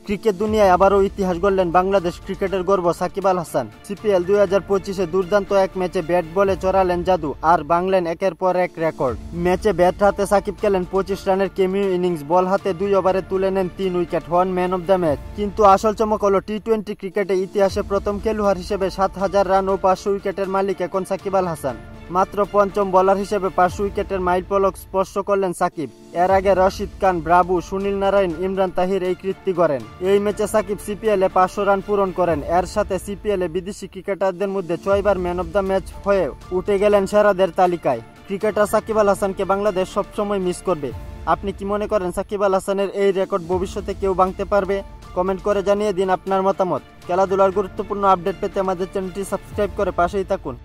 Cricket দুনিয়ায় আবারও ইতিহাস গড়লেন বাংলাদেশ ক্রিকেটের গর্ব সাকিব আল হাসান। সিপিএল 2025-এ দুর্দান্ত এক ম্যাচে ব্যাট বলে চড়ালেন জাদু আর ভাঙলেন একের পর এক রেকর্ড। ম্যাচে ব্যাট হাতে সাকিব খেলেন 25 রানের কেমিও ইনিংস, বল হাতে 2 ওভারে তুলে নেন 3 উইকেট, হন ম্যান অব দ্য ম্যাচ। কিন্তু আসল চমক হলো টি-20 ক্রিকেটে ইতিহাসে প্রথম খেলোয়াড় হিসেবে 7000 রান ও 500 উইকেটের মালিক এখন সাকিব আল হাসান। মাত্র পঞ্চম বোলার হিসেবে 500 উইকেটের মাইলফলক স্পর্শ করলেন সাকিব। এর আগে রশিদ খান, ব্রাভু, সুনীল নারায়ণ, ইমরান তাহির এই কীর্তি গড়েন। এই ম্যাচে সাকিব সিপিএলে 500 রান পূরণ করেন। এর সাথে সিপিএলে বিদেশি ক্রিকেটারদের মধ্যে 6 বার ম্যান অব দ্য ম্যাচ হয়ে উঠে গেলেন সেরাদের তালিকায়। ক্রিকেটার সাকিব আল হাসানকে বাংলাদেশ সবসময় মিস করবে। আপনি কি মনে করেন সাকিব আল হাসানের এই রেকর্ড ভবিষ্যতে কেউ ভাঙতে পারবে? কমেন্ট করে জানিয়ে দিন আপনার মতামত। খেলাধুলার গুরুত্বপূর্ণ আপডেট পেতে আমাদের চ্যানেলটি সাবস্ক্রাইব করে পাশেই থাকুন।